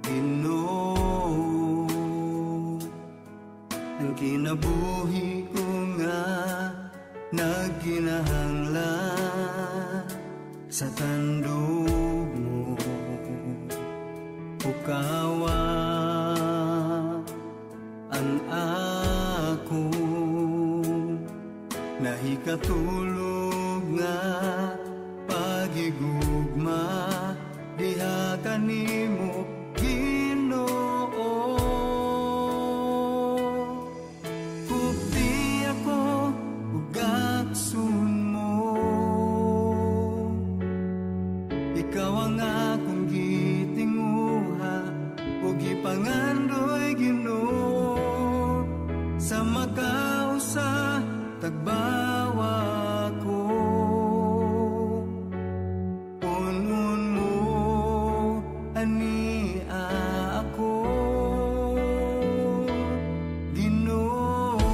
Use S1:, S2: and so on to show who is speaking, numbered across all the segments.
S1: Ginoo, ang kinabuhi ko nga nagkinahanglan sa tandog mo, ukawa ang ako nahikatulog nga pagigugma diha kanimo Ginoo. Kupti ako ug aksun mo, ikaw ang akong gitinguha ug gipangandoy Ginoo, sa makausa tagbawa ko. Punon mo ani ako, Ginoo.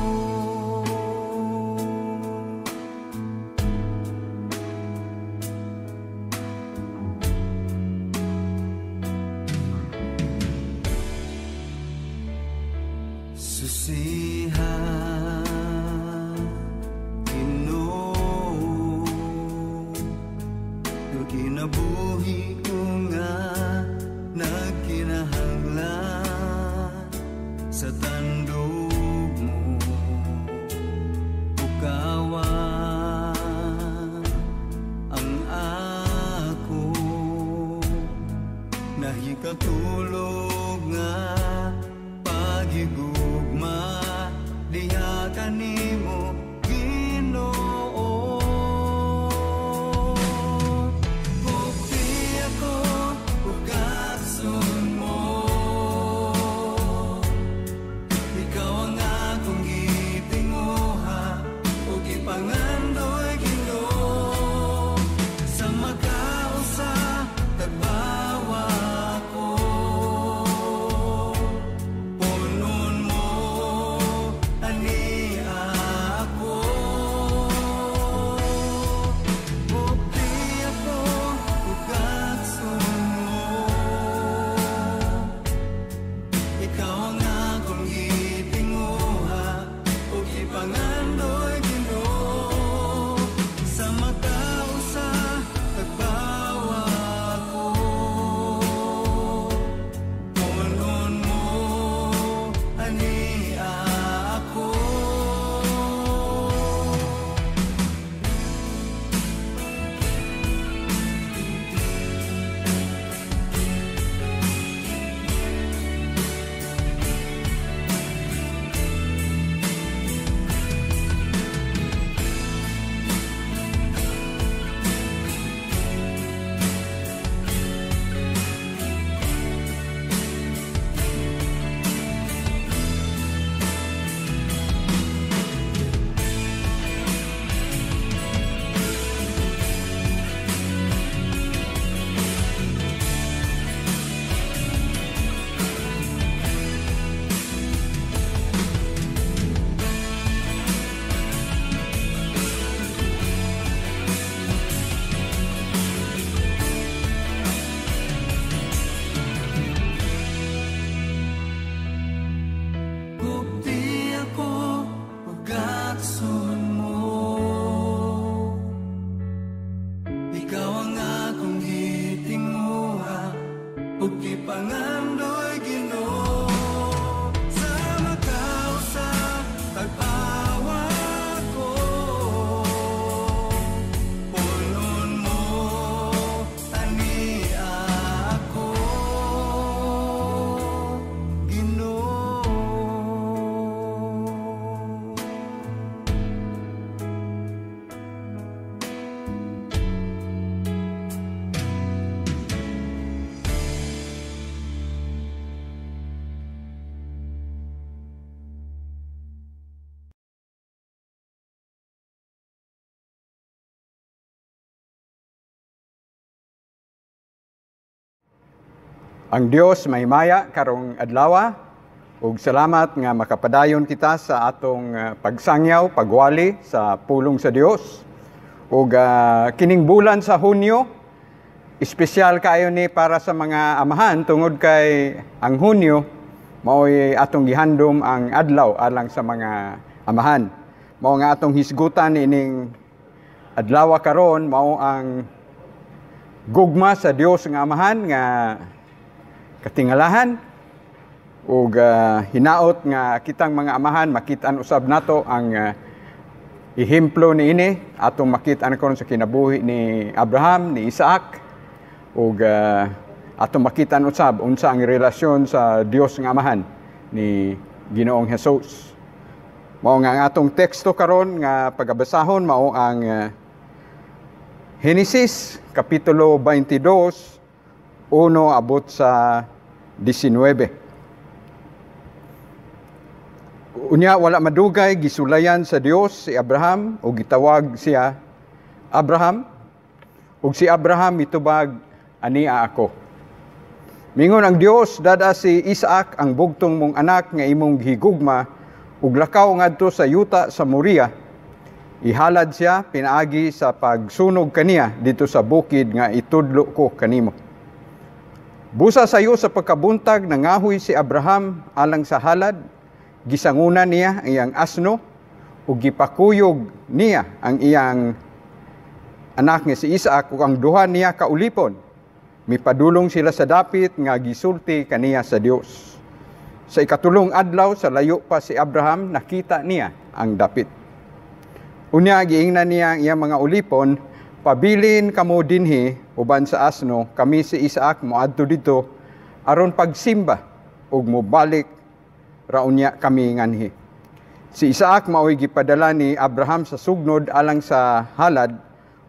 S1: Susihan kinabuhi ko nga nagkinahanglan sa tandog mo, ukawa ang ako nahikatulog nga pagigugma diha kanimo Ginoo.
S2: Ang Dios mahimaya karong adlaw ug salamat nga makapadayon kita sa atong pagsangyaw, pagwali sa pulong sa Dios. Ug kining bulan sa Hunyo espesyal kayo ni para sa mga amahan tungod kay ang Hunyo mao'y atong gihandom ang adlaw alang sa mga amahan. Mao nga atong hisgutan ining adlaw karon mao ang gugma sa Dios nga amahan nga katingalahan ug hinaot nga kitang mga amahan makitaan usab nato ang ehemplo niini atong makit-an karon sa kinabuhi ni Abraham, ni Isaac ug atong makita-an usab unsa ang relasyon sa Dios nga amahan ni Ginoong Hesus. Mao nga ang atong teksto karon nga pagabasahon mao ang Henesis kapitulo 22 1 abot sa 19. Unya wala madugay gisulayan sa Dios si Abraham o gitawag siya Abraham ug si Abraham mitubag ania ako. Mingon ang Dios dada si Isaac ang bugtong mong anak nga imong gihigugma ug lakaw ngadto sa yuta sa Moriah. Ihalad siya pinaagi sa pagsunog kaniya dito sa bukid nga itudlo ko kanimo. Busa sayo sa pagkabuntag nangahoy si Abraham alang sa halad, gisangunan niya ang iyang asno ug gipakuyog niya ang iyang anak nga si Isaac ug ang duha niya kaulipon. Mipadulong sila sa dapit nga gisulti kaniya sa Dios. Sa ikatulong adlaw sa layo pa si Abraham nakita niya ang dapit. Unya giingnan niya ang iyang mga ulipon, pabilin kamo dinhi uban sa asno, kami si Isaac moadto dito aron pagsimba ug mobalik raunya kami nganhi. Si Isaac maoy gipadala ni Abraham sa sugnod alang sa halad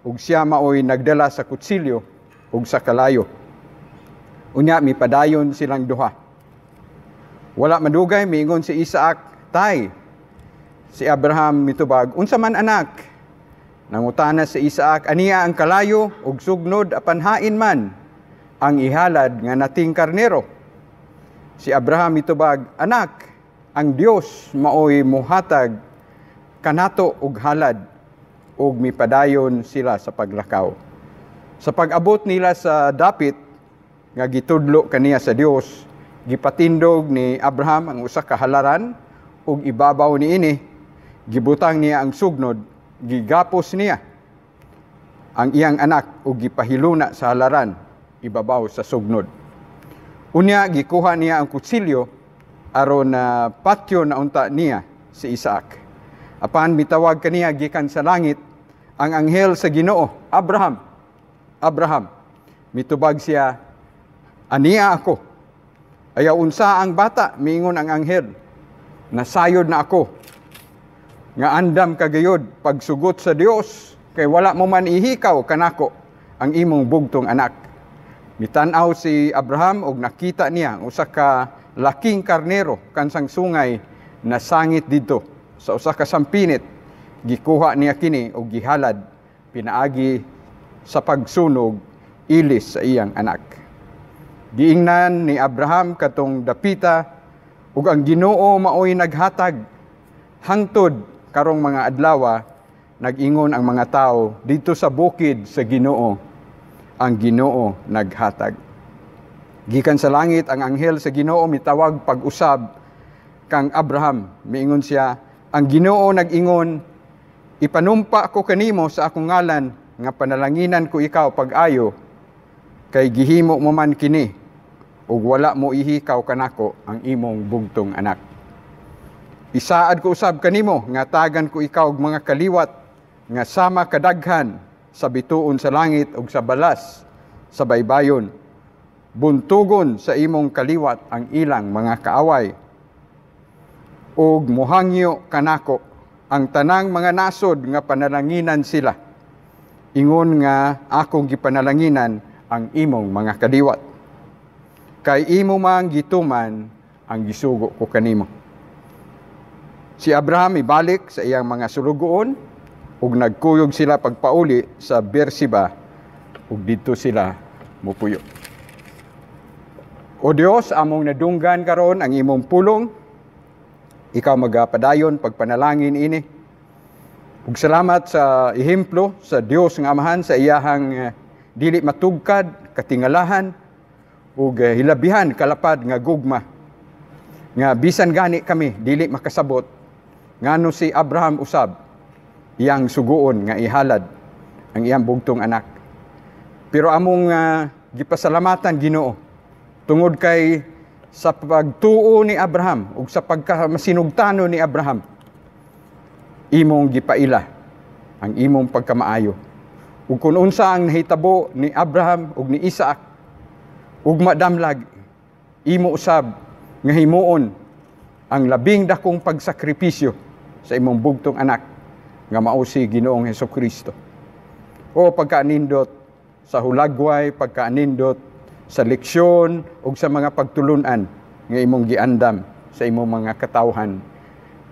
S2: ug siya maoy nagdala sa kutsilyo ug sa kalayo. Unya mipadayon silang duha. Wala madugay miingon si Isaac, "Tay." Si Abraham mitubag, "Unsa man anak?" Nangutana si Isaac, "Aniya ang kalayo ug sugnod apan hain man ang ihalad nga nating karnero." Si Abraham mitubag, "Anak, ang Dios maoy muhatag kanato og halad." Ug mipadayon sila sa paglakaw. Sa pag-abot nila sa dapit nga gitudlo kaniya sa Dios, gipatindog ni Abraham ang usa ka halaran ug ibabaw niini gibutang niya ang sugnod, gigapos niya ang iyang anak ug gipahiluna sa halaran ibabaw sa sugnod. Unya gikuha niya ang kutsilyo aron na patyo na unta niya si Isaac. Apan mitawag kaniya gikan sa langit ang anghel sa Ginoo, "Abraham, Abraham." Mitubag siya, "Ania ako." Ayaw unsa ang bata, miingon ang anghel, "Nasayod na ako nga andam kagayod pagsugot sa Dios kay wala mo man ihikaw kanako ang imong bugtong anak." Mitan-aw si Abraham ug nakita niya usa ka laking karnero kansang sungay na sangit didto sa usa ka sampinit. Gikuha niya kini ug gihalad pinaagi sa pagsunog ilis sa iyang anak. Giingnan ni Abraham katong dapita ug ang Ginoo maoy naghatag. Hangtod karong mga adlaw nag-ingon ang mga tao dito sa bukid sa Ginoo, ang Ginoo naghatag. Gikan sa langit ang anghel sa Ginoo mitawag pag-usab kang Abraham. Miingon siya, "Ang Ginoo nag-ingon, ipanumpa ko kanimo sa akong ngalan nga panalanginan ko ikaw pag-ayo kay gihimo mo man kini ug wala mo ihikaw kanako ang imong bugtong anak. Isaad ko usab kanimo nga tagan ko ikaw og mga kaliwat nga sama kadaghan sa bituon sa langit ug sa balas sa baybayon. Buntugon sa imong kaliwat ang ilang mga kaaway ug mohangyo kanako ang tanang mga nasod nga panalanginan sila. Ingon nga akong gipanalanginan ang imong mga kaliwat. Kay imo mang gituman ang gisugo ko kanimo." Si Abraham ibalik sa iyang mga sulugoon ug nagkuyog sila pagpauli sa Beersheba ug didto sila mupuyo. O Dios, among nadunggan karon ang imong pulong, ikaw magapadayon pagpanalangin ini. Ug salamat sa ehemplo sa Dios nga amahan sa iyahang dili matugkad, katingalahan, ug hilabihan kalapad nga gugma. Nga bisan gani kami, dili makasabot, ngano si Abraham usab, iyang suguon nga ihalad ang iyang bugtong anak. Pero among gipasalamatan Ginoo, tungod kay sa pagtuo ni Abraham ug sa pagkamasinugtano ni Abraham, imong gipaila ang imong pagkamaayo. Ug kung unsa ang nahitabo ni Abraham ug ni Isaac, ug madamlag, imo usab nga himuon ang labing dakong pagsakripisyo sa imong bugtong anak nga mao si Ginoong Hesukristo. O pagkaanindot sa hulagway, pagkaanindot sa leksyon ug sa mga pagtulunan nga imong giandam sa imong mga katawhan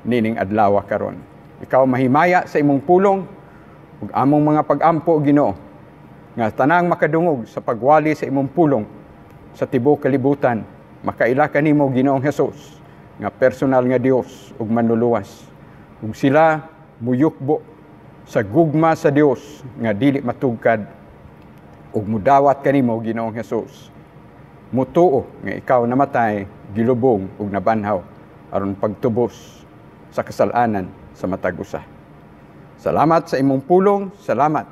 S2: nining adlaw karon. Ikaw mahimaya sa imong pulong ug among mga pag-ampo Ginoo nga tanang makadungog sa pagwali sa imong pulong sa tibuok kalibutan. Makaila kanimo Ginoong Hesus nga personal nga Dios ug manluluwas. Ug sila muyukbo sa gugma sa Dios nga dili matugkad, ug mudawat kanimo Ginoong Hesus. Mutuo nga ikaw namatay, gilubong ug nabanhaw aron pagtubos sa kasalanan sa matag usa. Salamat sa imong pulong, salamat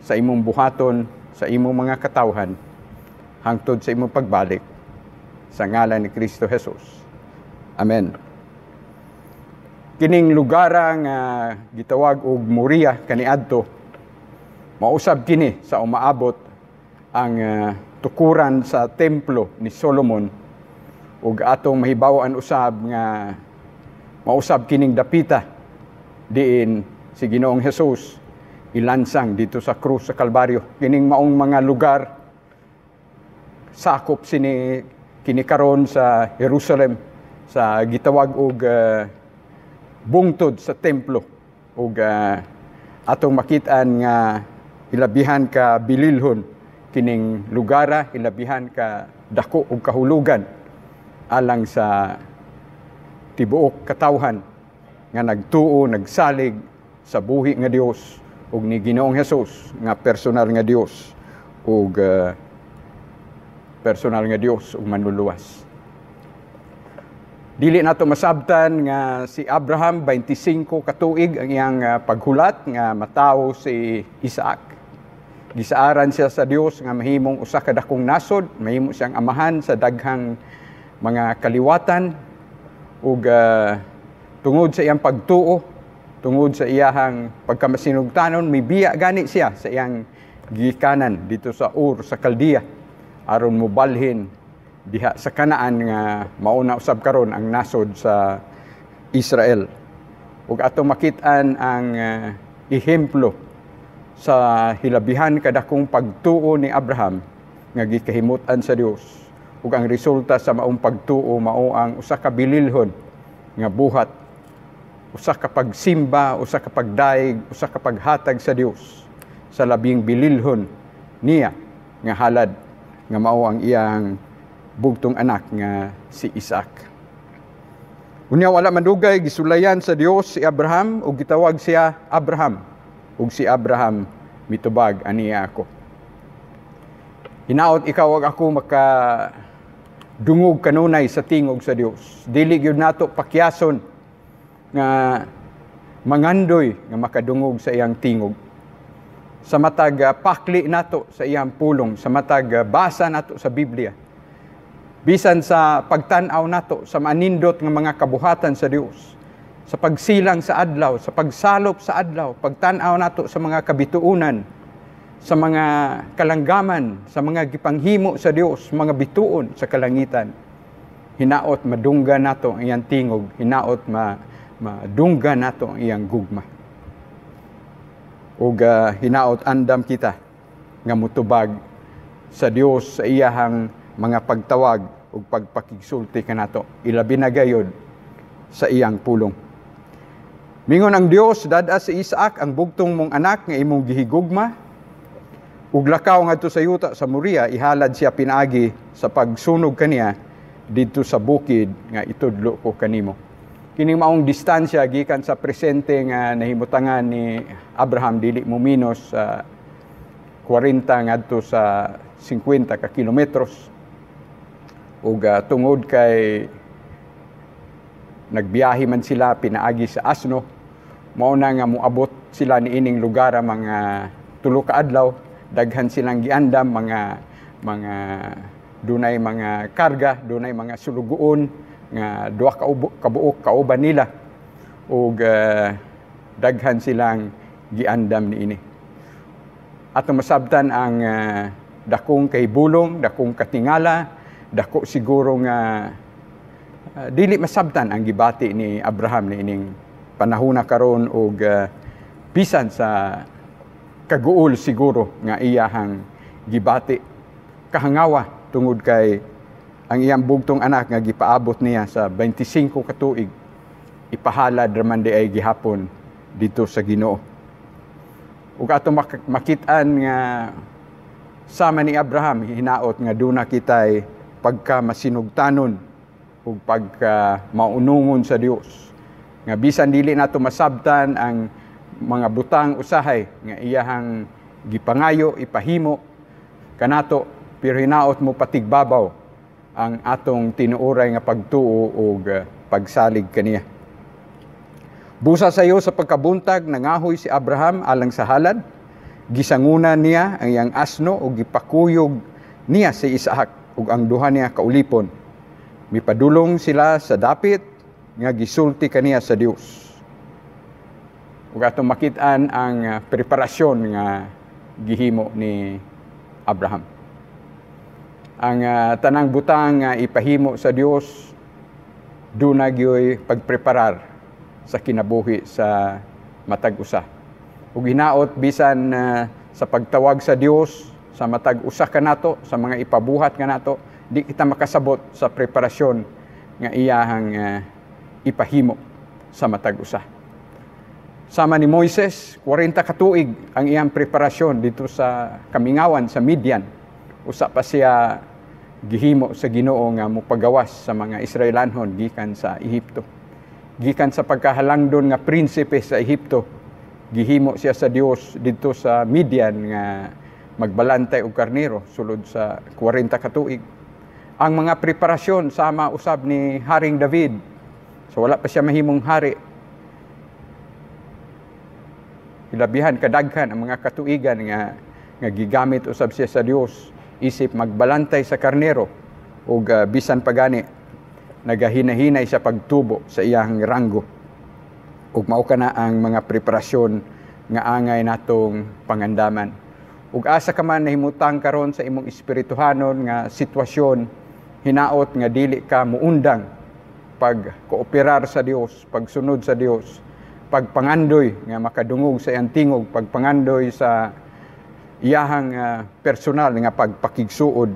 S2: sa imong buhaton sa imong mga katawhan hangtod sa imong pagbalik. Sa ngalan ni Kristo Jesus. Amen. Kining lugar nga gitawag og Moriah kaniadto, mausab kini sa umaabot ang tukuran sa templo ni Solomon, ug atong mahibaw-an usab nga mausab kining dapita diin si Ginoong Hesus ilansang dito sa krus sa Kalbaryo. Kining maong mga lugar sakop kini karon sa Jerusalem, sa gitawag og bungtod sa templo, ug atong makitaan nga hilabihan ka bililhon kining lugara, hilabihan ka dako ug kahulugan alang sa tibuok katawhan nga nagtuo, nagsalig sa buhi nga Dios ug ni Ginoong Hesus nga personal nga Dios ug personal nga Dios ug manluluwas. Dili nato masabtan nga si Abraham 25 katuig ang iyang paghulat nga matawo si Isaac. Gisaaran siya sa Dios nga mahimong usa ka dakong nasod, mahimo siyang amahan sa daghang mga kaliwatan ug tungod sa iyang pagtuo, tungod sa iyang pagkamasinugtanon, mibiya gani siya sa iyang gikanan dito sa Ur sa Kaldea aron mobalhin diha sa Kanaan nga mauna usab karon ang nasod sa Israel. Ug ato makit-an ang ehemplo sa hilabihan kadakong pagtuo ni Abraham nga gikahimut-an sa Dios. Ug ang resulta sa maong pagtuo mao ang usa ka bililhon nga buhat, usa ka pagsimba, usa ka pagdaig, usa ka paghatag sa Dios sa labing bililhon niya nga halad nga mao ang iyang bugtong anak nga si Isaac. Unya wala madugay gisulayan sa Dios si Abraham ug gitawag siya Abraham, ug si Abraham mitubag aniya ako. Hinaot ikaw ug ako maka dungog kanunay sa tingog sa Dios. Dili gyud nato pakyason nga mangandoy nga makadungog sa iyang tingog. Sa matag pakli nato sa iyang pulong, sa matag basa nato sa Biblia, bisan sa pagtan-aw nato sa manindot nga mga kabuhatan sa Dios, sa pagsilang sa adlaw, sa pagsalop sa adlaw, pagtan-aw nato sa mga kabituunan, sa mga kalanggaman, sa mga gipanghimo sa Dios, mga bituon sa kalangitan. Hinaot madungga nato ang iyang tingog, hinaot madungga nato ang iyang gugma. Ug hinaot andam kita nga mutubag sa Dios sa iyahang mga pagtawag ug pagpakigsulti kanato, ilabi na gayud sa iyang pulong. Mingon ang Dios dada sa Isaac ang bugtong mong anak nga imong gihigugma, ug lakaw ngadto sa yuta sa Moriah ihalad siya pinaagi sa pagsunog kaniya didto sa bukid nga itudlo ko kanimo. Kining maong distansya gikan sa presente nga nahimutangan ni Abraham dili mo minos 40 ngadto sa 50 ka kilometros. Ug tungod kay nagbiyahe man sila pinaagi sa asno, mao na nga moabot sila niining lugar mga 3 ka adlaw. Daghan silang giandam, mga dunay mga karga, dunay mga sulugoon nga 2 ka buok kauban nila, ug daghan silang giandam niini. Ato masabtan ang dakong kahibulong, dakong katingala, dako siguro nga dili masabtan ang gibati ni Abraham niining panahona karon, ug bisan sa kaguol siguro nga iyahang gibati kahangawa tungod kay ang iyang bugtong anak nga gipaabot niya sa 25 ka tuig ipahalad raman di ay gihapon dito sa Ginoo. Ug ato makitaan nga sama ni Abraham hinaot nga duna kitay pagka masinugtanon ug pagka maunungon sa Dios, nga bisan dili nato masabtan ang mga butang usahay nga iyahang gipangayo ipahimo kanato, pero hinaot mo patigbabaw ang atong tinuoray nga pagtuo ug pagsalig kaniya. Busa sayo sa pagkabuntag nangahoy si Abraham alang sa halad, gisanguna niya ang iyang asno ug gipakuyog niya si Isaac ug ang duha niya kaulipon. Mipadulong sila sa dapit nga gisulti kaniya sa Dios. Ug atong makit-an ang preparasyon nga gihimo ni Abraham. Ang tanang butang nga ipahimo sa Dios, duna gyoy pagpreparar sa kinabuhi sa matag usa. Ug hinaot bisan sa pagtawag sa Dios sa matag usa kanato, sa mga ipabuhat kanato, di kita makasabot sa preparasyon nga iyahang ipahimo sa matag usa. Sama ni Moises, 40 ka tuig ang iyang preparasyon dito sa kamingawan sa Midian. Usa pa siya gihimo sa Ginoo nga mopagawas sa mga Israelanhon gikan sa Ehipto. Gikan sa pagkahalangdon nga prinsipe sa Ehipto, gihimo siya sa Dios dito sa Midian nga magbalantay og karnero sulod sa 40 ka tuig. Ang mga preparasyon sama usab ni Haring David. So wala pa siya mahimong hari. Hilabihan kadaghan ang mga katuigan nga gigamit usab siya sa Dios isip magbalantay sa karnero ug bisan pagani nagahinahinay sa pagtubo sa iyang ranggo. Ug mao kana ang mga preparasyon nga angay natong pangandaman. Ug asa ka man nahimutang karon sa imong espirituhanon nga sitwasyon, hinaot nga dili ka muundang pagkooperar sa Dios, pagsunod sa Dios, pagpangandoy nga makadungog sa iyang tingog, pagpangandoy sa iyahang personal nga pagpakigsuod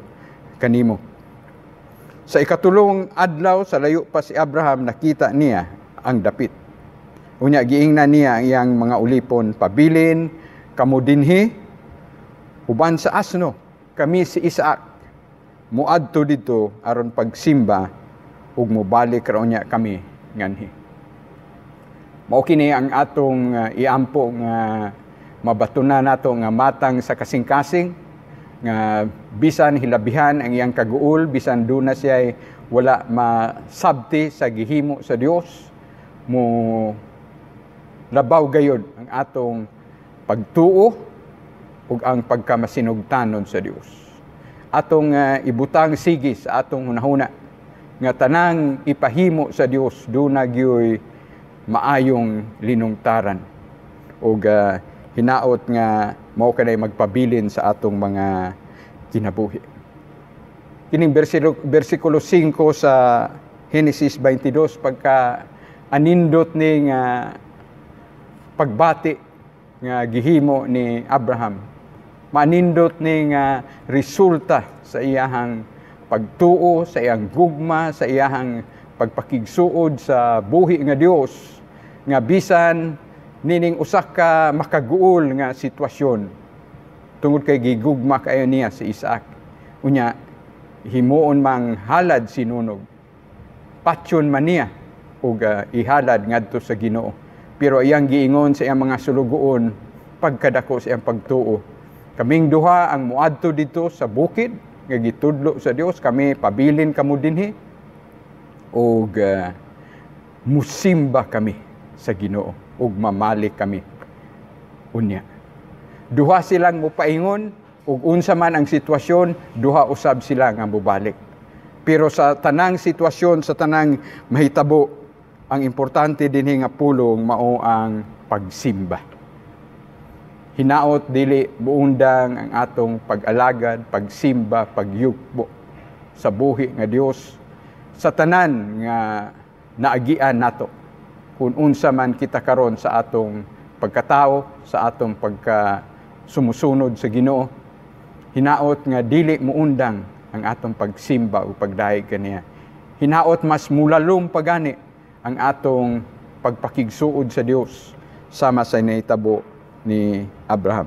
S2: kanimo. Sa ikatulong adlaw sa layo pa si Abraham, nakita niya ang dapit. Unya giingnan niya ang iyang mga ulipon, pabilin kamo dinhi uban sa asno, kami si Isaac muadto dito aron pagsimba ug mobalik ra unya kami nganhi. Mao kini ang atong iampo nga mabatunan nato nga matang sa kasing-kasing nga bisan hilabihan ang iyang kaguol, bisan duna siya wala masabti sa gihimo sa Dios, mo labaw gayud ang atong pagtuo ug ang pagkamasinugtanon sa Dios. Atong ibutang sige sa atong hunahuna nga tanang ipahimo sa Dios duna gyoy maayong linungtaran ug hinaot nga mao kanay magpabilin sa atong mga kinabuhi. Kining bersikulo 5 sa Genesis 22 pagka anindot ni nga pagbati nga gihimo ni Abraham, manindot ni nga resulta sa iyahang pagtuo, sa iyang gugma, sa iyahang pagpakigsuod sa buhi nga Dios, nga bisan nining usa ka makaguol nga sitwasyon tungod kay gigugma kayo niya si Isaac. Unya himuon mang halad sinunog, patyon man niya ug ihalad ngadto sa Ginoo. Pero iyang giingon sa iyang mga sulugoon pagkadako sa iyang pagtuo, Kaming duha ang muadto dito sa bukid nga gitudlo sa Dios, kami pabilin kamo dinhi ug musimba kami sa Ginoo ug mamali kami unya. Duha silang mopaingon ug unsa man ang sitwasyon, duha usab sila nga mobalik. Pero sa tanang sitwasyon, sa tanang mahitabo, ang importante dinhi nga pulong mao ang pagsimba. Hinaot dili buundang ang atong pag-alagad, pagsimba, pagyugbo sa buhi nga Dios sa tanan nga naagian nato. Kung unsa man kita karon sa atong pagkatao, sa atong sumusunod sa Ginoo, hinaot nga dili muundang ang atong pagsimba o pagdahig kaniya. Hinaot mas mulalom pagani ang atong pagpakigsuod sa Dios sama sa nahitabo ni Abraham.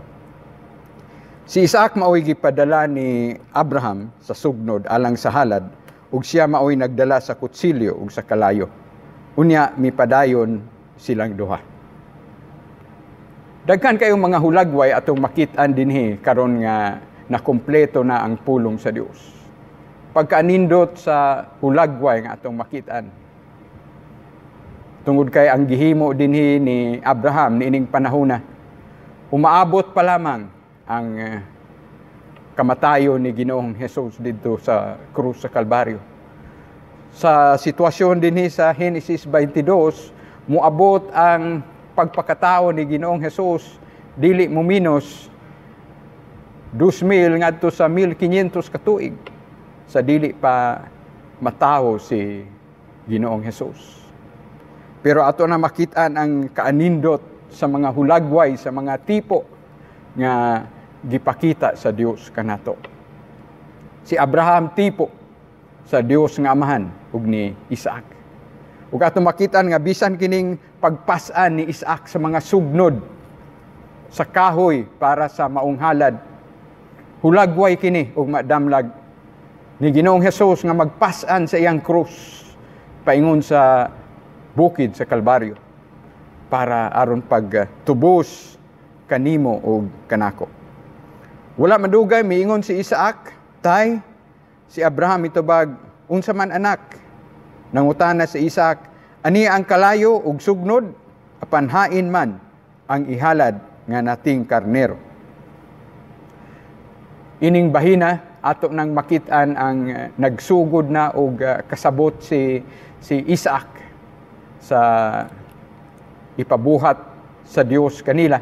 S2: Si Isaac maoy gipadala ni Abraham sa sugnod alang sa halad ug siya maoy nagdala sa kutsilyo ug sa kalayo. Unya mipadayon silang duha. Daghan kayong mga hulagway atong makit-an dinhi karon nga nakumpleto na ang pulong sa Dios. Pagkaanindot sa hulagway nga atong makit-an. Tungod kay ang gihimo dinhi ni Abraham niining panahona, umaabot pa lamang ang kamatayon ni Ginoong Hesus dito sa krus sa Kalbaryo. Sa sitwasyon dinhi sa Genesis 22, muabot ang pagpakatao ni Ginoong Hesus dili mo minus 2,000 ngadto sa 1,500 ka tuig sa dili pa matawo si Ginoong Hesus. Pero ato na makit-an ang kaanindot sa mga hulagway, sa mga tipo nga gipakita sa Dios kanato. Si Abraham tipo sa Dios nga amahan ug ni Isaac. Ug ato makitan nga bisan kining pagpas-an ni Isaac sa mga sugnod sa kahoy para sa maong halad, hulagway kini ug madamlag ni Ginoong Hesus nga magpas-an sa iyang krus paingon sa bukid sa Kalbaryo para aron pagtubos kanimo o kanako. Wala madugay, miingon si Isaac, tay, si Abraham itubag, unsa man anak. Nangutana si Isaac, ani ang kalayo ug sugnod, apan hain man ang ihalad nga nating karnero. Ining bahina, ato nang makit-an ang nagsugod na og kasabot si Isaac sa ipabuhat sa Dios kanila.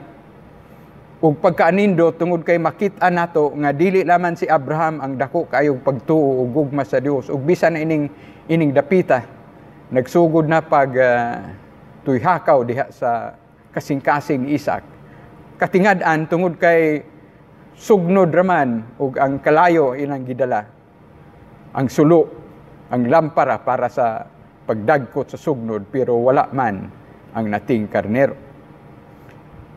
S2: Ug pagkaanindo tungod kay makit-an nato nga dili lamang si Abraham ang dako kayong pagtuo ug gugma sa Dios ug bisan na ining dapita nagsugod na pag tuyhakaw diha sa kasing-kasing ni Isaac. Katingad-an tungod kay sugnod raman ug ang kalayo ilang gidala. Ang sulo, ang lampara para sa pagdagkot sa sugnod pero wala man ang nating karnero.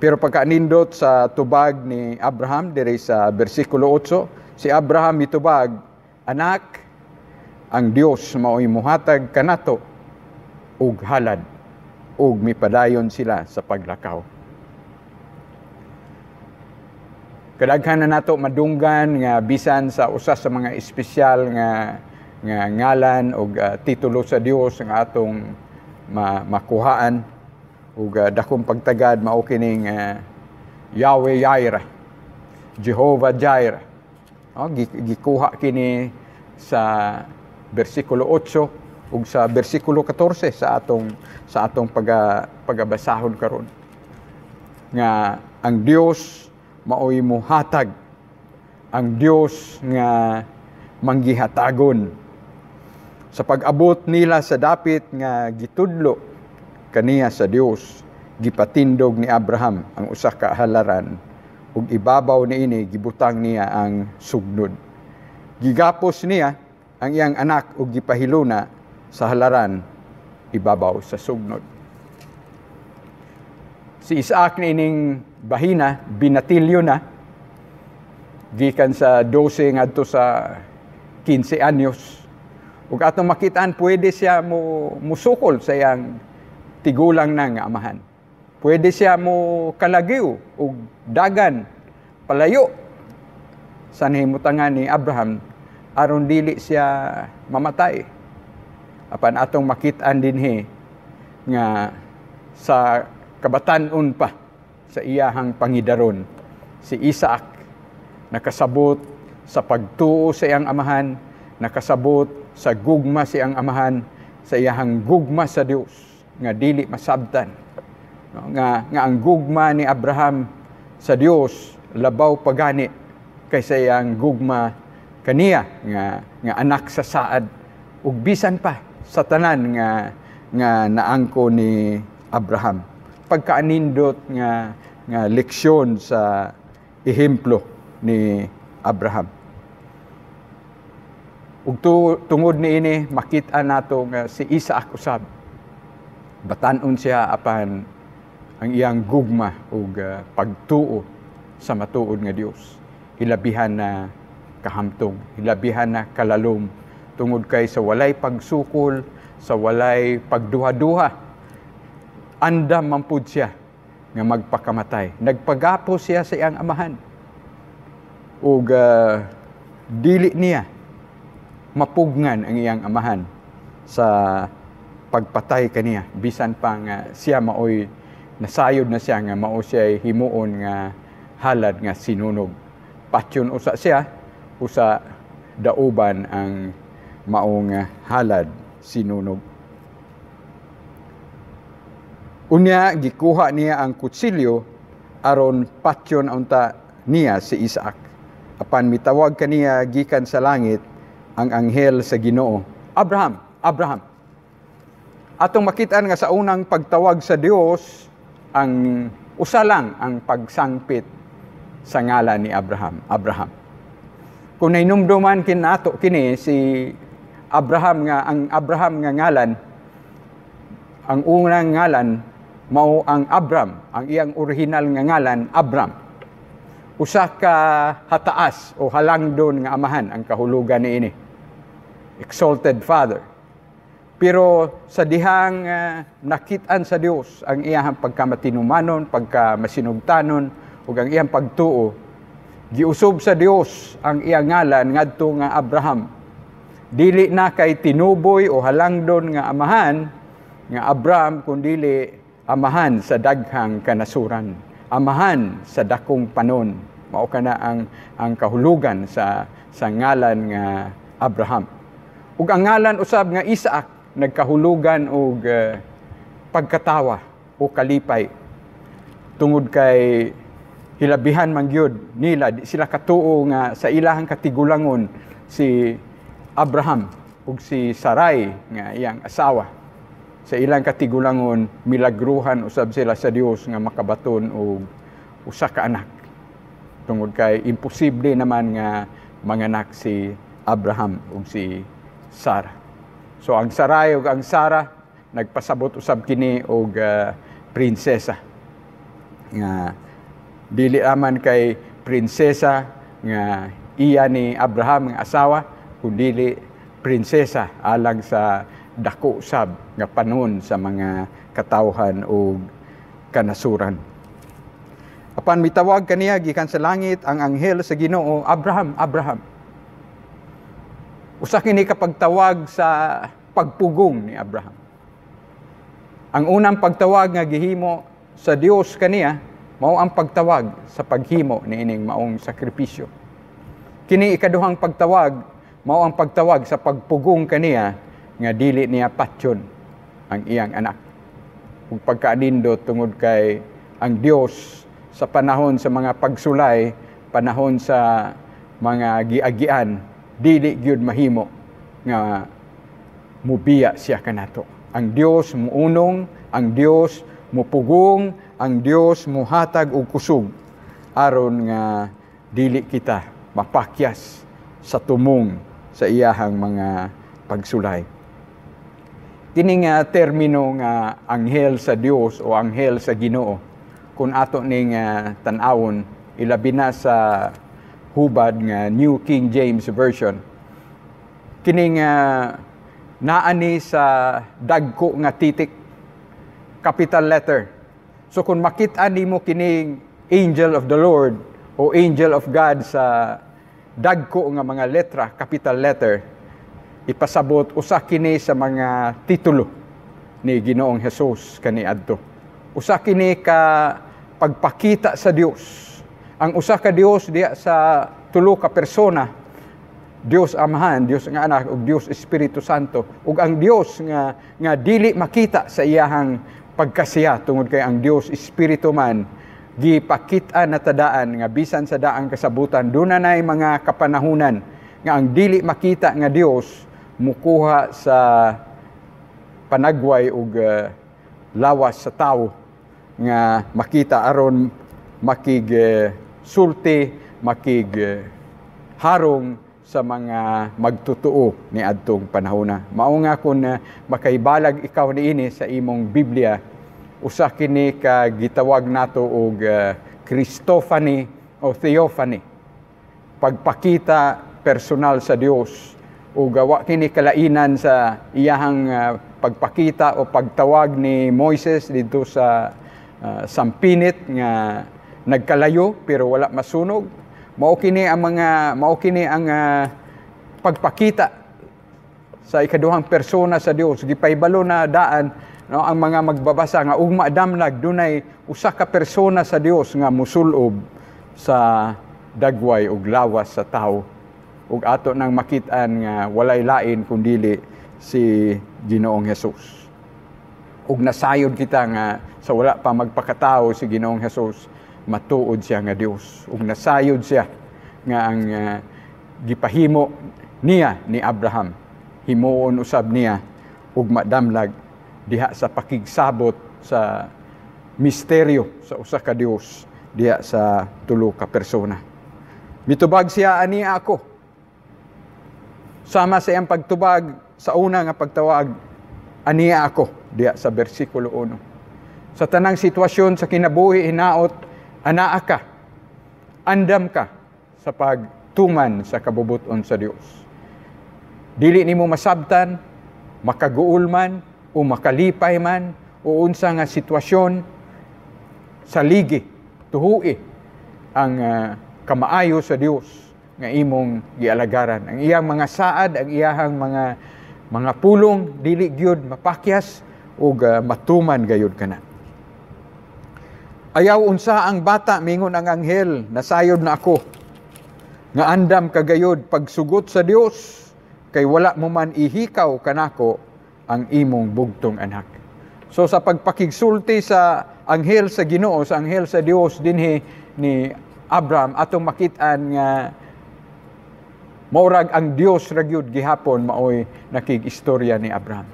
S2: Pero pagkaanindot sa tubag ni Abraham diri sa bersikulo 8, si Abraham mitubag, anak, ang Dios mao'y muhatag kanato ug halad ug mipadayon sila sa paglakaw. Kadaghan na nato madunggan nga bisan sa usa sa mga espesyal nga ngalan ug titulo sa Dios nga atong makuhaan ug dakong pagtagad mao kining Yahweh Jireh, Jehovah Jireh. Gikuha kini sa bersikulo 8 ug sa bersikulo 14 sa atong pagabasahon karon. Nga ang Dios mao'y muhatag, ang Dios nga manggihatagon. Sa pag-abot nila sa dapit nga gitudlo kaniya sa Dios, gipatindog ni Abraham ang usa ka halaran ug ibabaw niini gibutang niya ang sugnod. Gigapos niya ang iyang anak ug gipahiluna sa halaran ibabaw sa sugnod. Si Isaac niining bahina binatilyo na gikan sa 12 ngadto sa 15 anyos. Ug atong makitaan pwede siya musukol sa iyang tigulang na nga amahan. Pwede siya mo kalagiw ug dagan palayo sa nahimutangan ni Abraham aron dili siya mamatay. Apan atong makit-an dinhi nga sa kabatan-on pa sa iyahang pangidaron si Isaac nakasabot sa pagtuo sa iyang amahan, nakasabot sa gugma sa iyang amahan, sa iyahang gugma sa Dios nga dili masabtan. Nga ang gugma ni Abraham sa Dios labaw pagani kaysa iyang gugma kaniya nga anak sa saad ug bisan pa sa tanan nga naangko ni Abraham. Pagkaanindot nga leksyon sa ehemplo ni Abraham. Ug tungod niini makita nato nga si Isaac usab batan-on siya apan ang iyang gugma ug pagtuo sa matuod nga Dios. Hilabihan na kahamtong, hilabihan na kalalom tungod kay sa walay pagsukol, sa walay pagduha-duha. Andam man pud siya nga magpakamatay. Nagpagapo siya sa iyang amahan. Ug dili niya mapugnan ang iyang amahan sa pagpatay kaniya bisan pa nga siya maoy nasayod na siya nga mao siya himuon nga halad nga sinunog. Patyon usa siya usa dauban ang maong halad sinunog. Unya gikuha niya ang kutsilyo aron patyon unta niya si Isaac. Apan mitawag kaniya gikan sa langit ang anghel sa Ginoo, Abraham, Abraham. Atong makitaan nga sa unang pagtawag sa Dios, ang usa lang ang pagsangpit sa ngalan ni Abraham, Abraham. Kung nainumduman kinato kini si Abraham nga ang Abraham nga ngalan, ang unang ngalan mao ang Abram, ang iyang original nga ngalan Abram. Usa ka hataas o halangdon nga amahan ang kahulugan niini. Exalted father. Pero sa dihang nakit-an sa Dios ang iyang pagkamatinumanon, pagkamasinugtanon ug ang iyang pagtuo, giusob sa Dios ang iyang ngalan ngadto nga Abraham. Dili na kay tinuboy o halangdon nga amahan nga Abraham kundili amahan sa daghang kanasuran, amahan sa dakong panon. Mao kana ang kahulugan sa ngalan nga Abraham. Ug ang ngalan usab nga Isaac nagkahulugan og pagkatawa o kalipay. Tungod kay hilabihan man gyud nila di sila katuo nga sa ilahang katigulangon si Abraham ug si Sarai nga iyang asawa. Sa ilang katigulangon milagruhan usab sila sa Dios nga makabaton og usa ka anak. Tungod kay imposible naman nga manganak si Abraham ug si Sarah. So ang Sarai ug ang Sarah nagpasabot usab kini og prinsesa. Nga dili aman kay prinsesa nga iya ni Abraham nga asawa, kundi prinsesa alang sa dako usab nga panon sa mga katawhan ug kanasuran. Apan mitawag kaniya gikan sa langit ang anghel sa Ginoo, Abraham, Abraham. Usa kini kapagtawag sa pagpugong ni Abraham. Ang unang pagtawag nga gihimo sa Dios kaniya mao ang pagtawag sa paghimo niining maong sakripisyo. Kini ikaduhang pagtawag mao ang pagtawag sa pagpugong kaniya nga dili niya patyon ang iyang anak. Ug pagkaanindot tungod kay ang Dios sa panahon sa mga pagsulay, panahon sa mga giagian, dili gyud mahimo nga mubiya siya kanato. Ang Dios muunong, ang Dios mupugong, ang Dios muhatag og kusog aron nga dili kita mapakyas sa tumong sa iyahang mga pagsulay. Kini nga termino nga anghel sa Dios o anghel sa Ginoo, kung ato ning tan-awon ilabi na sa hubad nga New King James Version, kini nga naani sa dagko nga titik, capital letter. So kung makita nimo kining angel of the Lord o angel of God sa dagko nga mga letra, capital letter, ipasabot usa kini sa mga titulo ni Ginoong Hesus kaniadto. Usa kini ka pagpakita sa Dios. Ang usa ka Dios diya sa tulo ka persona, Dios Amahan, Dios nga Anak, ug Dios Espiritu Santo, ug ang Dios nga dili makita sa iyahang pagkasiya tungod kay ang Dios Espiritu man gipakita na tadaan nga bisan sa daang kasabutan dunay mga kapanahunan nga ang dili makita nga Dios mukuha sa panagway ug lawas sa tawo nga makita aron makig sulti, makig harong sa mga magtutuo ni adtong panahona. Mao nga kun makaibalag ikaw niini sa imong Biblia, usa kini ka gitawag nato og Christophany o Theophany, pagpakita personal sa Dios, ug wa kini kalainan sa iyahang pagpakita o pagtawag ni Moises dito sa sampinit nga nagkalayo pero wala masunog. Mao kini ang pagpakita sa ikaduhang persona sa Dios. Gipaybalo na daan no, ang mga magbabasa nga ugma damlag dunay usa ka persona sa Dios nga musulob sa dagway ug lawas sa tawo. Ug ato nang makit-an nga walay lain kundili si Ginoong Hesus. Ug nasayod kita nga sa wala pa magpakatao si Ginoong Hesus, matuod siya nga Dios. Ug nasayod siya nga ang gipahimo niya ni Abraham, himuon usab niya ug madamlag diha sa pakigsabot sa misteryo sa usa ka Dios diha sa tulo ka persona. Mitubag siya ani ako. Sama sa iyang pagtubag sa una nga pagtawag, aniya ako diya sa bersikulo 1. Sa tanang sitwasyon sa kinabuhi hinaot, anaa ka, andam ka sa pagtuman sa kabubuton sa Dios. Dili nimo masabtan, makaguol man o makalipay man o unsa nga sitwasyon sa ligi, tuhui ang kamaayo sa Dios nga imong gialagaran. Ang iyang mga saad, ang iyang mga pulong dili gyud mapakyas ug matuman gayud kana. Ayaw unsa ang bata, mingon ang anghel, nasayod na ako nga andam kagayod pagsugot sa Dios kay wala mo man ihikaw kanako ang imong bugtong anak. So sa pagpakigsulti sa anghel sa Ginoo, sa anghel sa Dios dinhi ni Abraham, atong makit-an nga maurag ang Dios ragyud gihapon maoy nakig-istorya ni Abraham.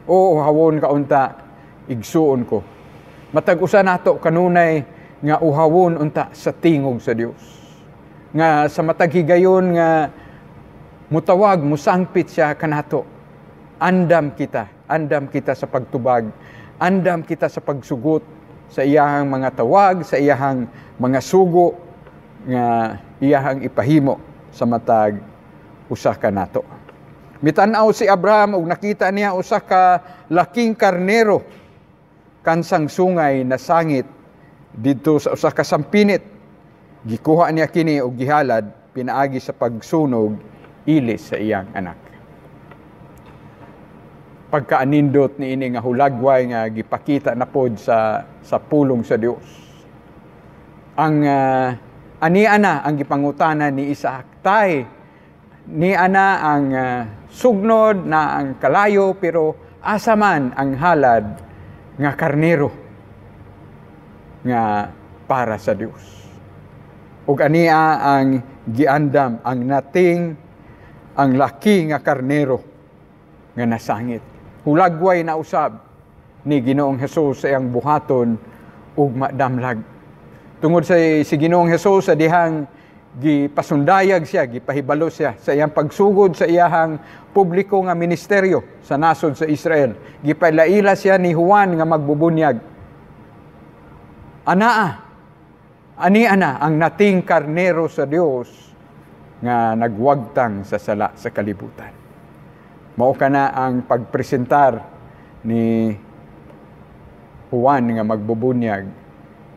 S2: O hawon kaunta, igsuon ko. Matag usa nato kanunay nga uhawon unta sa tingog sa Dios. Nga sa matag higayon nga mutawag, musangpit siya kanato. Andam kita sa pagtubag, andam kita sa pagsugot sa iyahang mga tawag, sa iyahang mga sugo nga iyahang ipahimo sa matag usa ka nato. Mitan-aw si Abraham ug nakita niya usa ka laking karnero kansang sungay na sangit didto sa usa ka sampinit. Gikuha niya kini og gihalad pinaagi sa pagsunog ilis sa iyang anak. Pagkaanindot ni ini nga hulagway nga gipakita na pod sa pulong sa Dios. Ang ani-ana ang gipangutana ni Isaac, tay, ni ana ang sugnod na ang kalayo pero asa man ang halad nga karnero nga para sa Dios. Ug ania ang giandam ang nating ang laki nga karnero nga nasangit. Hulagway na usab ni Ginoong Hesus sa iyang buhaton ug madamlag. Tungod sa si Ginoong Hesus sa dihang gipasundayag siya, gipahibalo siya sa iyang pagsugod sa iyahang publiko nga ministeryo sa nasod sa Israel. Gipalaila siya ni Juan nga magbubunyag. Ani ang nating karnero sa Dios nga nagwagtang sa sala sa kalibutan. Mao kana ang pagpresentar ni Juan nga magbubunyag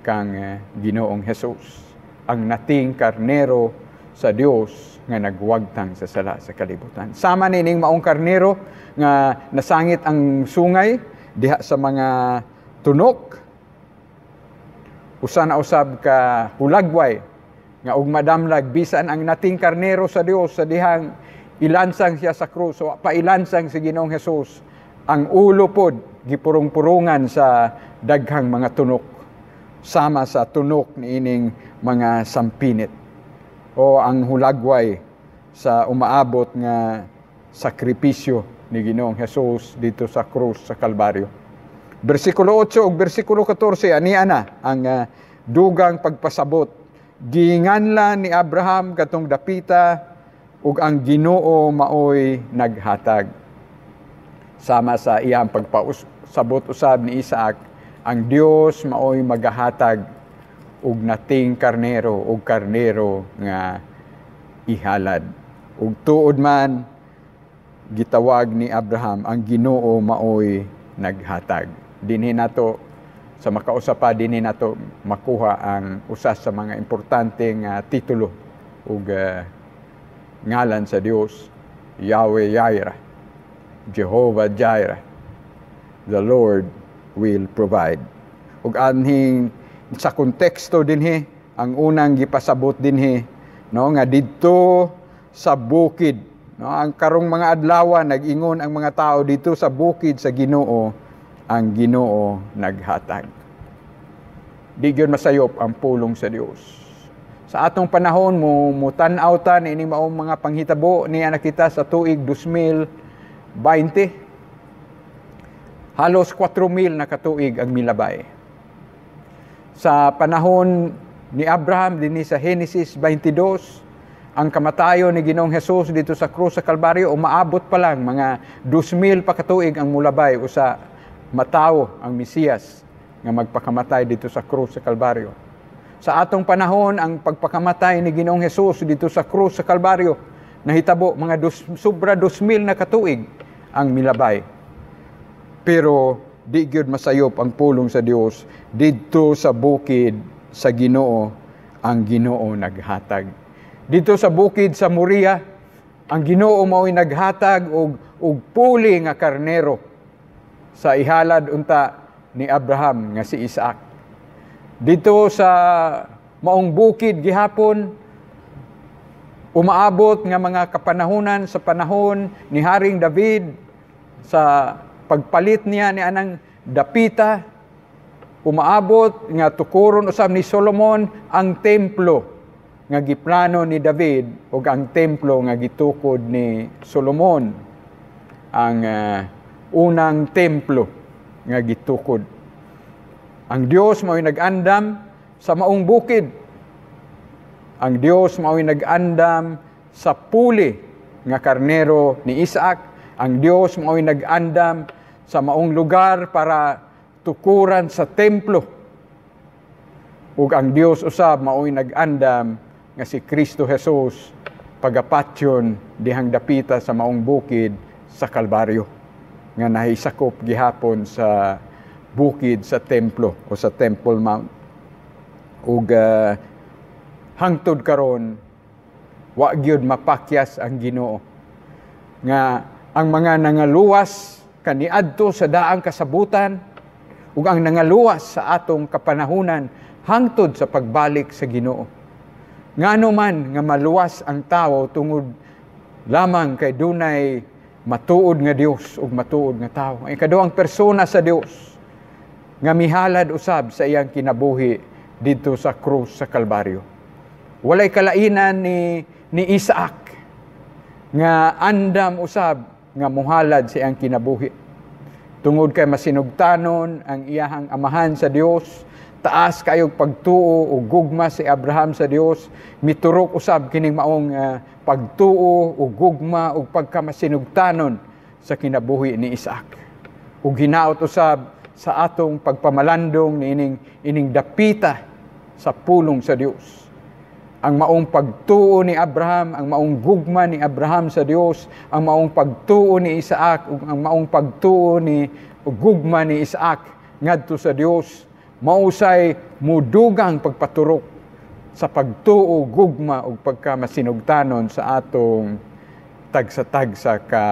S2: kang Ginoong Hesus, ang nating karnero sa Dios nga nagwagtang sa sala sa kalibutan. Sama nining maong karnero nga nasangit ang sungay diha sa mga tunok. Usa na usab ka hulagway nga og madamlag bisan ang nating karnero sa Dios sa dihang ilansang siya sa krus o pailansang si Ginoong Hesus, ang ulo pod gipurong-purungan sa daghang mga tunok sama sa tunok niining mga sampinit o ang hulagway sa umaabot nga sakripisyo ni Ginoong Hesus dito sa krus sa Kalbaryo. Bersikulo 8 ug bersikulo 14 ania na ang dugang pagpasabot. Giinganlan ni Abraham katong dapita ug ang Ginoo maoy naghatag. Sama sa iyang pagpasabot usab ni Isaac, ang Dios maoy magahatag ug nating karnero ug karnero nga ihalad. Ug tuod man gitawag ni Abraham, ang Ginoo maoy naghatag. Dinhi nato sa makausapa, dinhi nato makuha ang usa sa mga importanteng titulo ug ngalan sa Dios, Yahweh Jireh, Jehovah Jireh, the Lord will provide. Ug anhing sa konteksto dinhi, ang unang gipasabot dinhi, no, nga didto sa bukid, no, ang karong mga adlaw nag-ingon ang mga tao dito sa bukid sa Ginoo, ang Ginoo naghatag. Di gyud masayop ang pulong sa Dios. Sa atong panahon mo tan-aw ta ini maong mga panghitabo niya nakita sa tuig 2020. Halos 4,000 na katuig ang milabay. Sa panahon ni Abraham dinhi sa Genesis 22, ang kamatayon ni Ginoong Hesus dito sa krus sa Kalbaryo, umaabot pa lang mga 2,000 pa katuig ang mulabay usa matawo ang Mesiyas nga magpakamatay dito sa krus sa Kalbaryo. Sa atong panahon, ang pagpakamatay ni Ginoong Hesus dito sa krus sa Kalbaryo, nahitabo mga sobra 2,000 na katuig ang milabay. Pero di gyud masayop ang pulong sa Dios didto sa bukid sa Ginoo, ang Ginoo naghatag. Dito sa bukid sa Moria, ang Ginoo mao'y naghatag og puli nga karnero sa ihalad unta ni Abraham nga si Isaac. Dito sa maong bukid gihapon, umaabot nga mga kapanahunan sa panahon ni Haring David, sa pagpalit niya ni anang dapita, umaabot nga tukuron usab ni Solomon ang templo nga giplano ni David ug ang templo nga gitukod ni Solomon, ang unang templo nga gitukod. Ang Dios mao'y nag-andam sa maong bukid. Ang Dios mao'y nag-andam sa puli nga karnero ni Isaac. Ang Dios mao'y nag-andam sa maong lugar para tukuran sa templo. Ug ang Dios usab mao'y nag-andam nga si Kristo Jesus pagapatyon dihang dapita sa maong bukid sa Kalbaryo, nga nahisakop gihapon sa bukid sa templo o sa Temple Mount. Ug hangtod karon wa gyud mapakyas ang Ginoo nga ang mga nangaluwas kaniadto sa daang kasabutan ug ang nangaluwas sa atong kapanahunan hangtod sa pagbalik sa Ginoo. Ngano man nga maluwas ang tawo tungod lamang kay dunay matuod nga Dios ug matuod nga tawo. Ang ikaduhang persona sa Dios nga mihalad usab sa iyang kinabuhi dito sa krus sa Kalbaryo. Walay kalainan ni Isaac nga andam usab nga muhalad sa iyang kinabuhi. Tungod kay masinugtanon ang iyahang amahan sa Dios, taas kayog pagtuo o gugma si Abraham sa Dios, miturok usab kining maong pagtuo o gugma o pagkamasinugtanon sa kinabuhi ni Isaac. Ug hinaot usab sa atong pagpamalandong ni ining dapita sa pulong sa Dios. Ang maong pagtuo ni Abraham, ang maong gugma ni Abraham sa Dios, ang maong pagtuo ni Isaac, ang maong pagtuo ni gugma ni Isaac ngadto sa Dios, mausay mudugang pagpaturok sa pagtuo, gugma ug pagkamasinugtanon sa atong tagsa-tagsa ka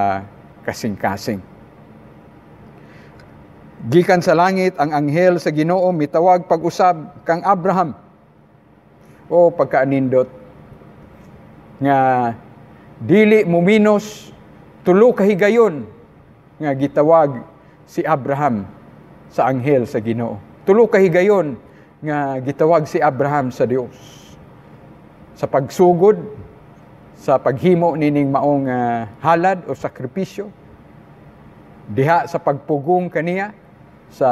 S2: kasing-kasing. Gikan sa langit ang anghel sa Ginoo mitawag pag-usab kang Abraham. O pagkaanindot nga dili muminos tulo ka higayon nga gitawag si Abraham sa anghel sa Ginoo. Tulo ka higayon nga gitawag si Abraham sa Dios. Sa pagsugod, sa paghimo nining maong halad o sakripisyo, diha sa pagpugong kaniya, sa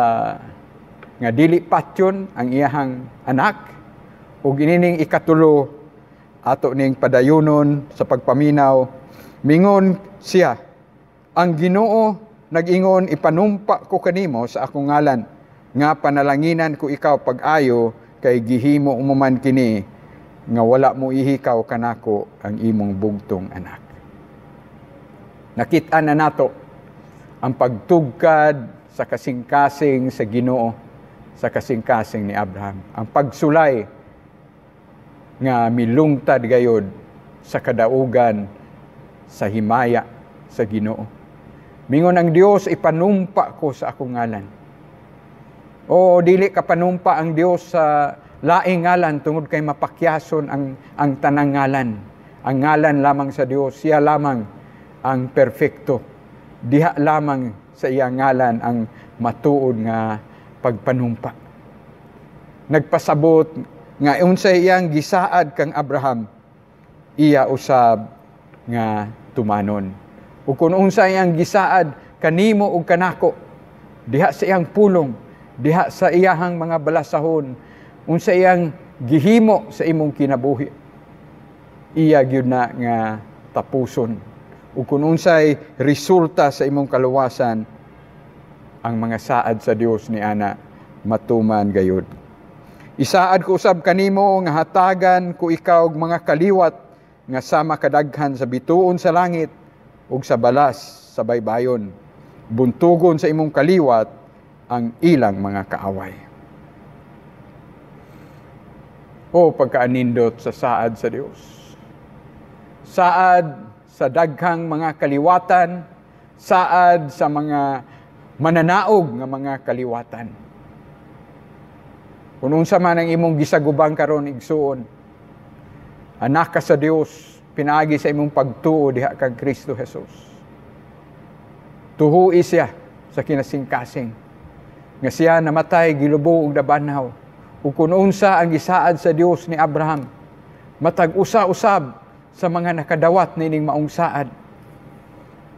S2: nga dili patyon ang iyahang anak, ug inining ikatulo ato ning padayonon sa pagpaminaw, mingon siya, ang Ginoo nag-ingon ipanumpa ko kanimo sa akong ngalan, nga panalanginan ko ikaw pag-ayo kay gihimo umuman kini nga wala mo ihikaw kanako ang imong bugtong anak. Nakita na nato ang pagtugkad sa kasing-kasing sa Ginoo, sa kasing-kasing ni Abraham. Ang pagsulay nga milungtad gayod sa kadaugan, sa himaya sa Ginoo. Mingon ang Dios, ipanumpa ko sa akong ngalan. O dili ka panumpa ang Dios sa laing ngalan tungod kay mapakyason ang tanang ngalan. Ang ngalan lamang sa Dios, siya lamang ang perfecto. Diha lamang sa iyang ngalan ang matuod nga pagpanumpa. Nagpasabot nga unsay iyang gisaad kang Abraham, iya usab nga tumanon. Ug kun unsay iyang gisaad kanimo ug kanako, diha sa iyang pulong, diha sa iyahang mga balasahon, unsay iyang gihimo sa imong kinabuhi, iya gyud na nga tapuson. Ug kun unsay resulta sa imong kaluwasan, ang mga saad sa Dios ni ana matuman gayud. Isaad ko usab kanimo nga hatagan ko ikaw og mga kaliwat nga sama kadaghan sa bituon sa langit ug sa balas sa baybayon. Buntugon sa imong kaliwat ang ilang mga kaaway. O pagkaanindot sa saad sa Dios. Saad sa daghang mga kaliwatan, saad sa mga mananaog nga mga kaliwatan. Kung unsa man ang imong gisagubang karon igsuon, anak ka sa Dios, pinaagi sa imong pagtuo diha kang Kristo Jesus. Tuhui siya sa kinasing-kasing, nga siya namatay gilubo og nabanhaw. Ug kun unsa ang gisaad sa Dios ni Abraham, matag usa-usab sa mga nakadawat nining maong saad.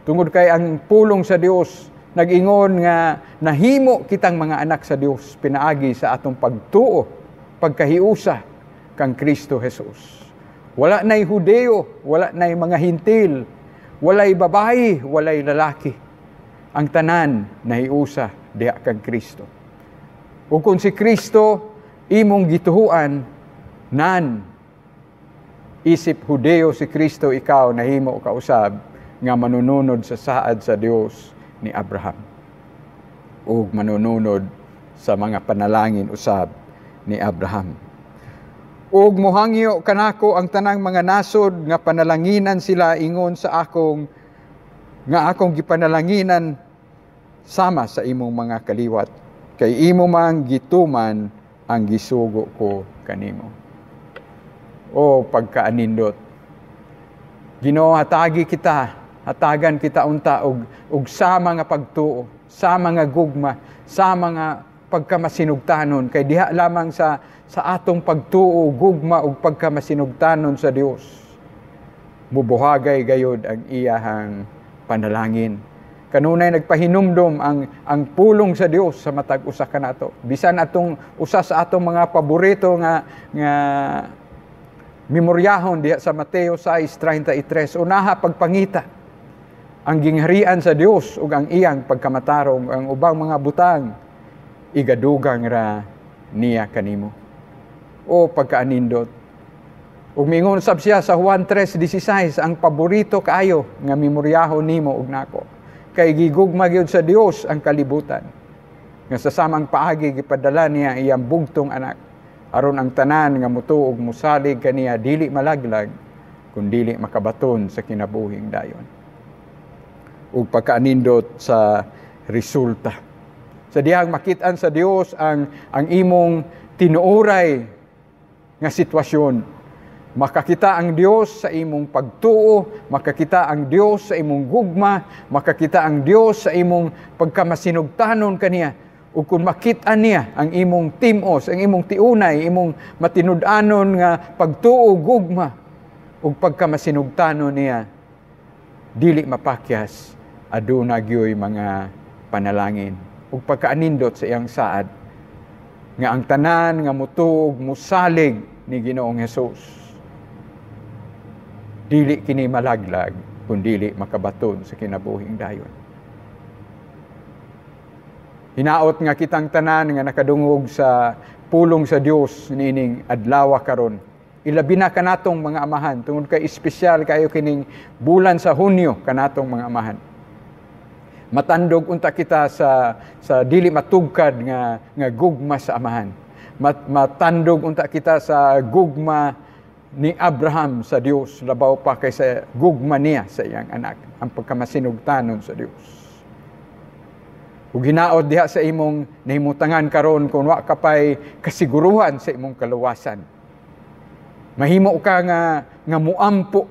S2: Tungod kay ang pulong sa Dios nag-ingon nga nahimo kitang mga anak sa Dios pinaagi sa atong pagtuo, pagkahiusa kang Kristo Jesus. Wala na'y Hudeo, wala na'y mga hintil, walay babayi, walay lalaki. Ang tanan nahiusa diha kang Kristo. Ug kung si Kristo imong gituhuan, nan isip Hudeo si Kristo, ikaw nahimo kausab nga manununod sa saad sa Dios ni Abraham ug manununod sa mga panalangin usab ni Abraham. Ug mohangyo kanako ang tanang mga nasod nga panalanginan sila ingon sa akong gipanalanginan sama sa imong mga kaliwat, kay imo mang gituman ang gisugo ko kanimo. O pagkaanindot, Ginoo, hatagan kita unta og sama nga pagtuo, sama nga gugma, sama nga pagkamasinugtanon, kay diha lamang sa atong pagtuo, gugma ug pagkamasinugtanon sa Dios, mubuhagay gayud ang iyahang panalangin. Kanunay nagpahinumdom ang pulong sa Dios sa matag usa kanato. Bisan atong usa sa atong mga paborito nga memoryahon diha sa Mateo 6:33, unaha pagpangita ang gingharian sa Dios ug ang iyang pagkamatarong, ang ubang mga butang igadugang ra niya kanimo. O pagkaanindot. Ug mingon sab siya sa Juan 3:16, ang paborito kaayo nga memoryahon nimo ug nako, kay gigugma gyud sa Dios ang kalibutan, nga sa samang paagi gipadala niya iyang bugtong anak aron ang tanan nga mutuog musalig kaniya dili malaglag kun dili makabaton sa kinabuhing dayon. Ug pagkaanindot sa resulta. Sa dihang makit-an sa Dios ang imong tinuoray nga sitwasyon. Makakita ang Dios sa imong pagtuo, makakita ang Dios sa imong gugma, makakita ang Dios sa imong pagkamasinugtanon kaniya. Ug kung makit-an niya ang imong timos, ang imong tiunay, imong matinud-anon nga pagtuo, gugma, ug pagkamasinugtanon niya, dili mapakyas, aduna gyoy mga panalangin. Ug pagkaanindot sa iyang saad, nga ang tanan nga mutuog, musalig ni Ginoong Hesus, dili kini malaglag, kung dili makabaton sa kinabuhing dayon. Hinaot nga kitang tanan nga nakadungog sa pulong sa Dios niining adlaw karon. Ilabi na kanatong mga amahan, tungod kay espesyal kayo kining bulan sa Hunyo kanatong mga amahan. Matandog unta kita sa dili matugkad nga gugma sa amahan. Matandog unta kita sa gugma ni Abraham sa Dios, labaw pa kaysa gugma niya sa iyang anak, ang pagkamasinugtanon sa Dios. Ug hinaot diha sa imong nahimutangan karon kung wa ka pay kasiguruhan sa imong kaluwasan. Mahimo ka nga muampo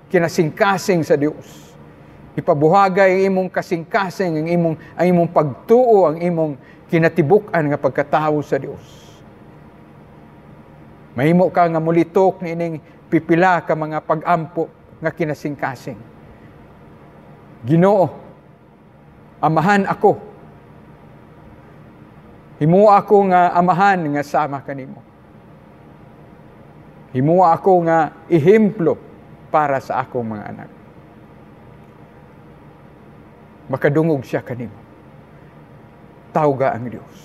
S2: kinasingkasing sa Dios. Ipabuhagay ang imong kasingkasing, ang imong pagtuo, ang imong kinatibuk-an nga pagkatawo sa Dios. Mahimo ka nga mulitok niining pipila ka mga pag-ampo nga kinasingkasing. Ginoo, amahan ako. Himo ako nga amahan nga sama kanimo. Himo ako nga ehemplo para sa akong mga anak. Makadungog siya kanimo. Tawga ang Dios.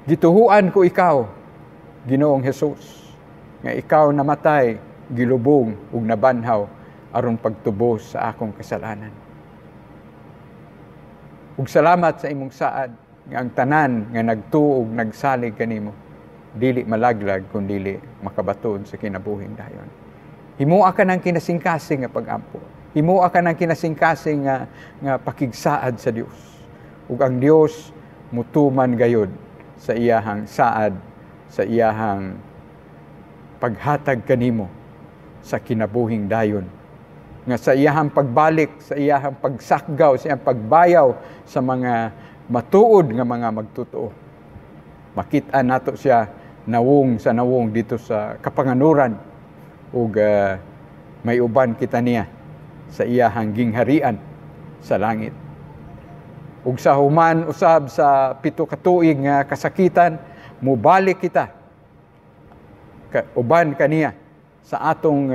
S2: Gituhuan ko ikaw, Ginoong Hesus, nga ikaw namatay, gilubong ug nabanhaw aron pagtubos sa akong kasalanan. Ug salamat sa imong saad nga ang tanan nga nagtuo ug nagsalig kanimo dili malaglag kun dili makabaton sa kinabuhing dayon. Himua ka ng kinasingkasing nga pag-ampo. Himua ka ng kinasingkasing nga pakigsaad sa Dios. Ug ang Dios mutuman gayud sa iyahang saad, sa iyahang paghatag kanimo sa kinabuhing dayon. Nga sa iyahang pagbalik, sa iyahang pagsakgaw, sa iyahang pagbayaw sa mga matuod nga mga magtotoo. Makita nato siya nawong dito sa kapanganuran ug may uban kita niya sa iyahang gingharian sa langit. Ug sa human usab sa 7 ka tuig nga kasakitan, mubalik kita uban kaniya sa atong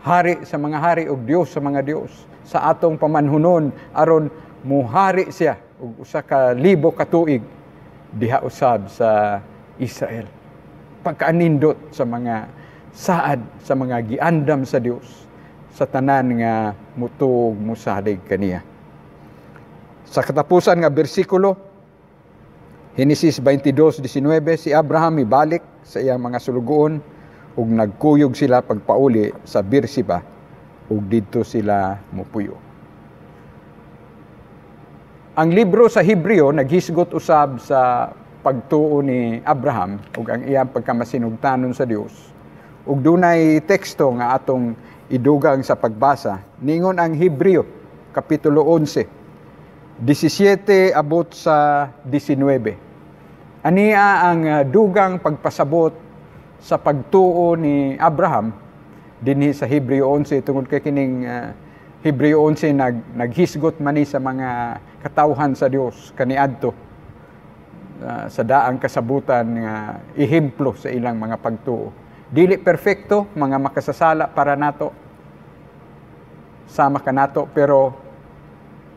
S2: hari sa mga hari ug Dios sa mga Dios, sa atong pamanhunon aron muhari siya ug usa ka libo ka tuig diha usab sa Israel. Pagkaanindot sa mga saad, sa mga giandam sa Dios, sa tanan nga mutuog musalig kaniya. Sa katapusan nga bersikulo, Genesis 22:19, si Abraham ibalik sa iyang mga sulugoon ug nagkuyog sila pagpauli sa Beersheba ug didto sila mupuyo. Ang libro sa Hebreo naghisgot usab sa pagtuo ni Abraham ug ang iyang pagkamasinugtanon sa Dios. Ug dunay teksto nga atong idugang sa pagbasa. Ningon ang Hebreo kapitulo 11 17 abot sa 19. Ania ang dugang pagpasabot sa pagtuo ni Abraham dinhi sa Hebreo 11 tungod kay kining Hebreo 11 naghisgot man ni sa mga katawhan sa Dios kaniadto sa daang kasabutan nga ehemplo sa ilang mga pagtuo. Dili perfecto, mga makasasala para nato. Sama ka nato pero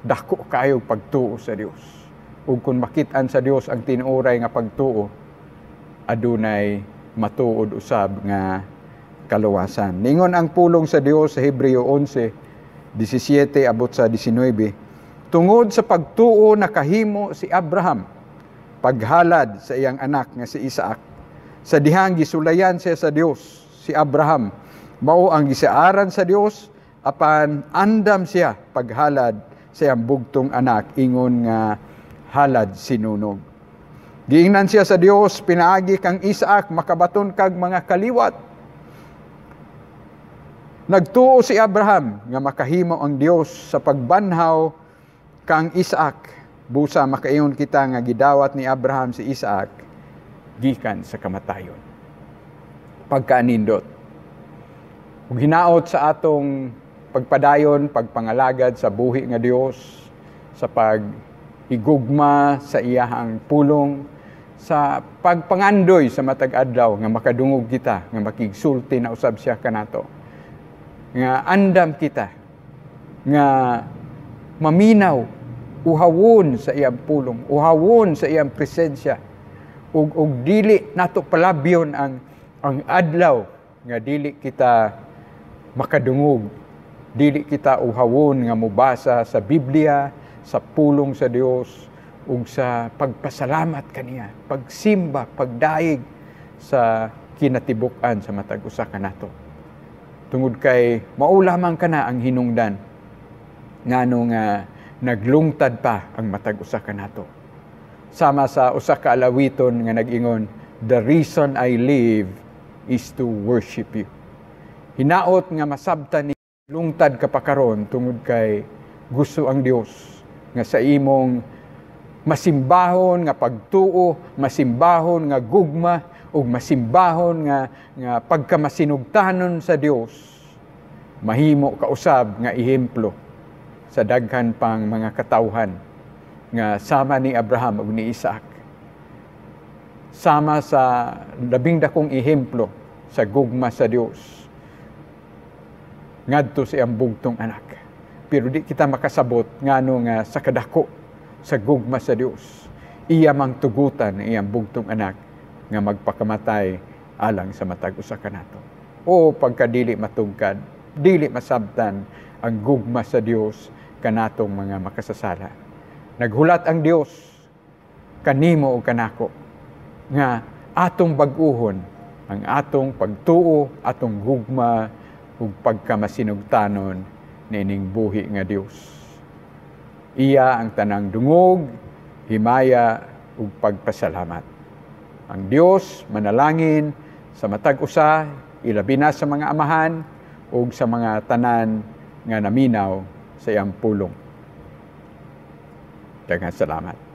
S2: dako kayo pagtuo sa Dios. Ug kung makit-an sa Dios ang tinuoray nga pagtuo, adunay matuod usab nga kaluwasan. Ningon ang pulong sa Dios sa Hebreo 11:17 abot sa 19. Tungod sa pagtuo nakahimo si Abraham paghalad sa iyang anak nga si Isaac. Sa dihang gisulayan siya sa Dios, si Abraham, mao ang gisaaran sa Dios, apan andam siya paghalad sa iyang bugtong anak, ingon nga halad sinunog. Giingnan siya sa Dios, pinaagi kang Isaac, makabaton kag mga kaliwat. Nagtuo si Abraham nga makahimo ang Dios sa pagbanhaw kang Isaac. Busa makaingon kita nga gidawat ni Abraham si Isaac gikan sa kamatayon. Pagkaanindot. Ug hinaot sa atong pagpadayon, pagpangalagad sa buhi nga Dios, sa pag-igugma sa iyahang pulong, sa pagpangandoy sa matag adlaw nga makadungog kita, nga makigsulti na usab siya kanato. Nga andam kita, nga maminaw, uhawon sa iyang pulong, uhawon sa iyang presensya, ug dili nato palabyon ang adlaw nga dili kita makadungog, dili kita uhawon nga mubasa sa Biblia, sa pulong sa Dios, ug sa pagpasalamat kaniya, pagsimba, pagdaig sa kinatibuk-an sa matag usa kanato. Tungod kay mao lamang kana ang hinungdan ngano nga naglungtad pa ang matag usa kanato. Sama sa usa ka alawiton nga nag-ingon, "The reason I live is to worship you." Hinaot nga masabtan ni lungtad ka pa karon tungod kay gusto ang Dios nga sa imong masimbahon nga pagtuo, masimbahon nga gugma, ug masimbahon nga pagkamasinugtanon sa Dios, mahimo ka usab nga ehemplo sa daghan pang mga katawhan nga sama ni Abraham ug ni Isaac. Sama sa labing dakong ehemplo sa gugma sa Dios ngadto sa iyang bugtong anak. Pero di kita makasabot ngano nga sa kadako sa gugma sa Dios, iya mang tugutan iyang bugtong anak nga magpakamatay alang sa matag usa kanato. O pagkadili matugkad, dili masabtan ang gugma sa Dios kanatong mga makasasala. Naghulat ang Dios kanimo o kanako nga atong bag-uhon ang atong pagtuo, atong gugma ug pagkamasinugtanon nining buhi nga Dios. Iya ang tanang dungog, himaya ug pagpasalamat. Ang Dios manalangin sa matag usa, ilabi na sa mga amahan ug sa mga tanan nga naminaw sa iyang pulong. Daghang salamat.